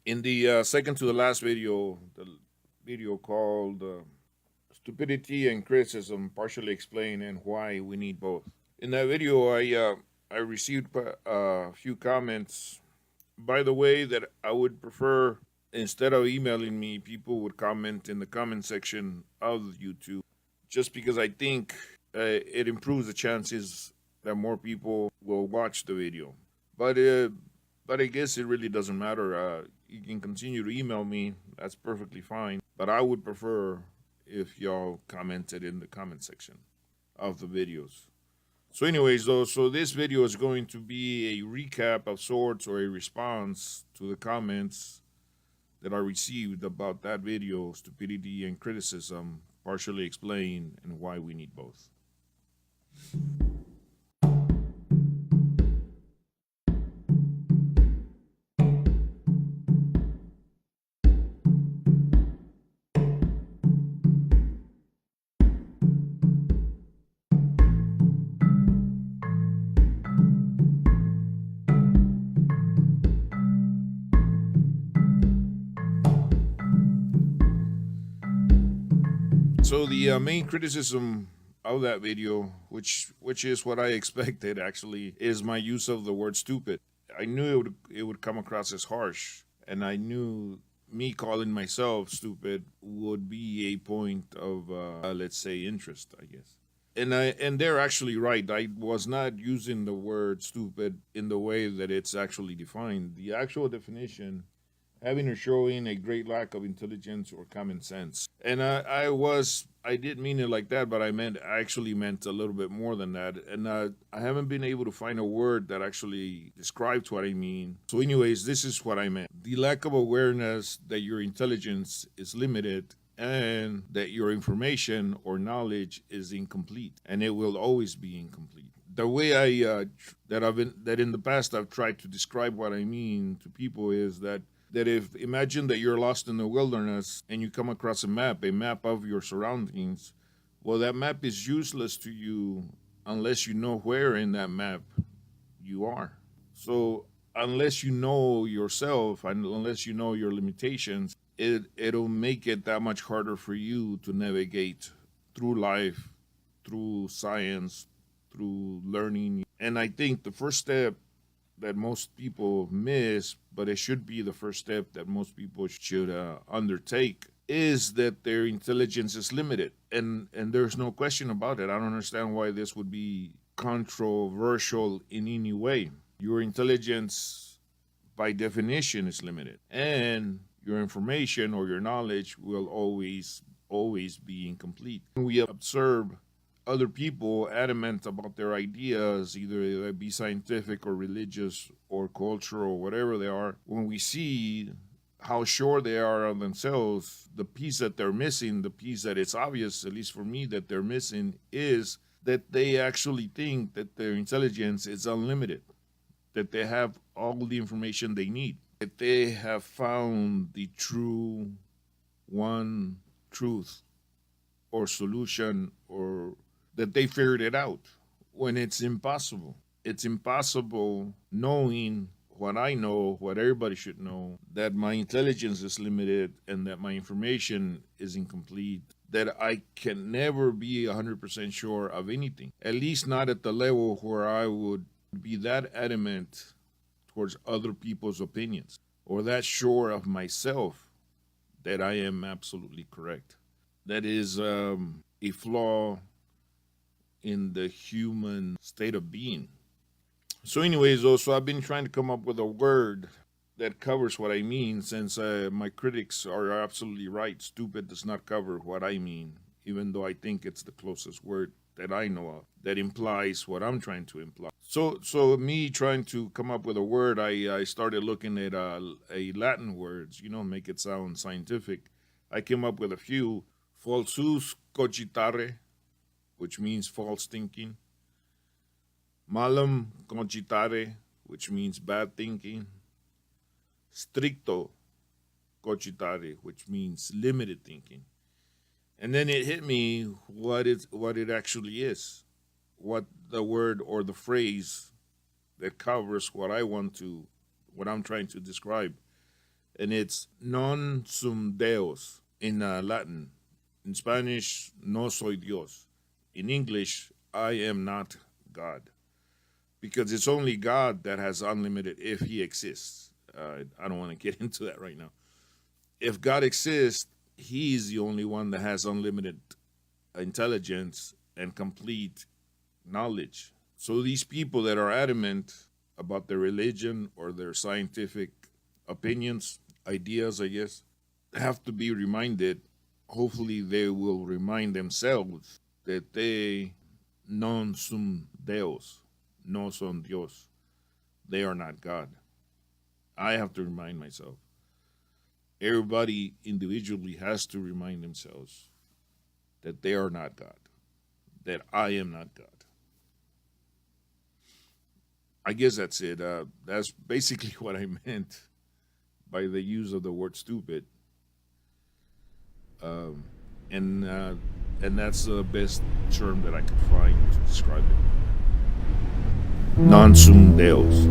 In the second to the last video, the video called Stupidity and Criticism, partially explain and why we need both. In that video, I received a few comments. By the way, that I would prefer, instead of emailing me, people would comment in the comment section of YouTube, just because I think it improves the chances that more people will watch the video. But uh, but I guess it really doesn't matter. You can continue to email me. That's perfectly fine. But I would prefer if y'all commented in the comment section of the videos. So, anyways, though, so this video is going to be a recap of sorts or a response to the comments that I received about that video, Stupidity and Criticism, partially explain and why we need both. So the main criticism of that video, which is what I expected actually, is my use of the word stupid. I knew it would come across as harsh, and I knew me calling myself stupid would be a point of let's say interest, I guess. And they're actually right. I was not using the word stupid in the way that it's actually defined. The actual definition, having or showing a great lack of intelligence or common sense. And I didn't mean it like that, but I actually meant a little bit more than that. And I haven't been able to find a word that actually describes what I mean. So, anyways, this is what I meant: the lack of awareness that your intelligence is limited and that your information or knowledge is incomplete, and it will always be incomplete. The way that in the past I've tried to describe what I mean to people is that if imagine that you're lost in the wilderness and you come across a map of your surroundings. Well, that map is useless to you unless you know where in that map you are. So unless you know yourself and unless you know your limitations, it'll make it that much harder for you to navigate through life, through science, through learning. And I think the first step that most people miss, but it should be the first step that most people should undertake, is that their intelligence is limited, and there's no question about it. I don't understand why this would be controversial in any way. Your intelligence, by definition, is limited, and your information or your knowledge will always be incomplete. We observe other people adamant about their ideas, either they be scientific or religious or cultural or whatever they are, when we see how sure they are of themselves, the piece that they're missing, the piece that it's obvious, at least for me, that they're missing, is that they actually think that their intelligence is unlimited, that they have all the information they need, that they have found the true one truth or solution, or that they figured it out, when it's impossible. It's impossible, knowing what I know, what everybody should know, that my intelligence is limited and that my information is incomplete, that I can never be 100% sure of anything, at least not at the level where I would be that adamant towards other people's opinions, or that sure of myself that I am absolutely correct. That is a flaw in the human state of being. So, anyways, also, I've been trying to come up with a word that covers what I mean, since my critics are absolutely right. Stupid does not cover what I mean, even though I think it's the closest word that I know of that implies what I'm trying to imply. So me trying to come up with a word, I started looking at a Latin words, make it sound scientific. I came up with a few: falsus cogitare, which means false thinking; malum cogitare, which means bad thinking; stricto cogitare, which means limited thinking. And then it hit me what it actually is, what the word or the phrase that covers what I'm trying to describe. and it's Non Sum Deus in Latin. In Spanish, No Soy Dios. In English, I am not God. Because it's only God that has unlimited if he exists. I don't want to get into that right now. If God exists, he's the only one that has unlimited intelligence and complete knowledge. So these people that are adamant about their religion or their scientific opinions, ideas, I guess, have to be reminded. Hopefully, they will remind themselves that they non sum Deus, no son Dios. They are not God. I have to remind myself. Everybody individually has to remind themselves that they are not God, that I am not God. I guess that's it. That's basically what I meant by the use of the word stupid. Um, and that's the best term that I could find to describe it. Non sum Deus.